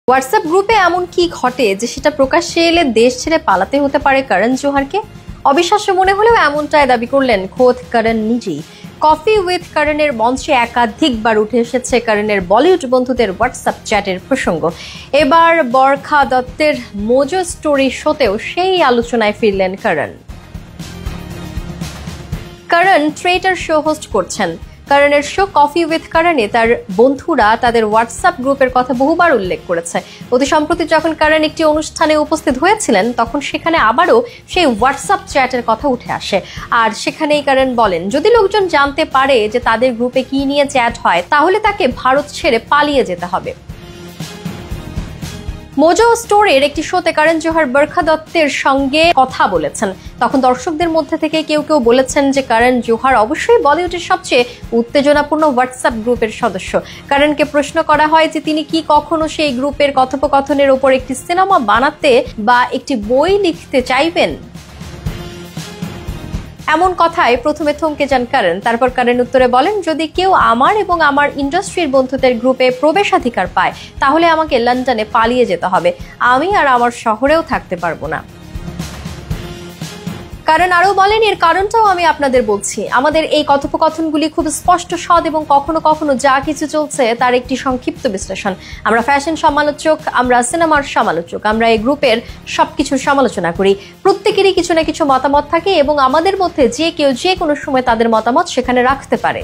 WhatsApp গ্রুপে এমন কি ঘটে যে সেটা প্রকাশ্যে এলে দেশ ছেড়ে পালাতে হতে পারে করণ জোহরকে? অবিশ্বাস্য মনে হলেও এমনটাই দাবি করলেন খোদ করণ নিজেই। কফি উইথ করণের মঞ্চে একাধিকবার উঠে এসেছে করণের বলিউড বন্ধুদের হোয়াটসঅ্যাপ চ্যাটের প্রসঙ্গ। এবার বরখা দত্তের মোজো স্টোরি শোতেও সেই আলোচনায় ফিরলেন করণ। করণ ট্রেটার শো হোস্ট করছেন। করণের শো কফি উইথ করণে তার বন্ধুরা তাদের হোয়াটসঅ্যাপ গ্রুপের কথা বহুবার উল্লেখ করেছে। অতি সম্প্রতি যখন করণ একটি অনুষ্ঠানে উপস্থিত হয়েছিলেন তখন সেখানে আবারও সেই হোয়াটসঅ্যাপ চ্যাটের কথা উঠে আসে। আর সেখানেই করণ বলেন, যদি লোকজন জানতে পারে যে তাদের গ্রুপে কি নিয়ে চ্যাট হয় তাহলে তাকে ভারত ছেড়ে পালিয়ে যেতে হবে। মোজো স্টোরের একটি শোতে করণ জোহর বরখা দত্তের সঙ্গে কথা বলেছেন। তখন দর্শকদের মধ্যে থেকে কেউ কেউ বলেছেন যে করণ জোহর অবশ্যই বলিউডের সবচেয়ে উত্তেজনাপূর্ণ হোয়াটসঅ্যাপ গ্রুপের সদস্য। করণকে প্রশ্ন করা হয় যে তিনি কি কখনো সেই গ্রুপের কথোপকথনের ওপর একটি সিনেমা বানাতে বা একটি বই লিখতে চাইবেন। এমন কথায় প্রথমে থমকে যান করণ। তারপর করণ উত্তরে বলেন, যদি কেউ আমার এবং আমার ইন্ডাস্ট্রির বন্ধুদের গ্রুপে প্রবেশাধিকার পায় তাহলে আমাকে লন্ডনে পালিয়ে যেতে হবে, আমি আর আমার শহরেও থাকতে পারবো না। করণ আরও বলেন, এর কারণটাও আমি আপনাদের বলছি। আমাদের এই কথোপকথনগুলি খুব স্পষ্ট, সৎ এবং কখনো কখনো যা কিছু চলছে তার একটি সংক্ষিপ্ত বিশ্লেষণ। আমরা ফ্যাশন সমালোচক, আমরা সিনেমার সমালোচক, আমরা এই গ্রুপের সবকিছুর সমালোচনা করি। প্রত্যেকেরই কিছু না কিছু মতামত থাকে এবং আমাদের মধ্যে যে কেউ যে কোনো সময় তাদের মতামত সেখানে রাখতে পারে।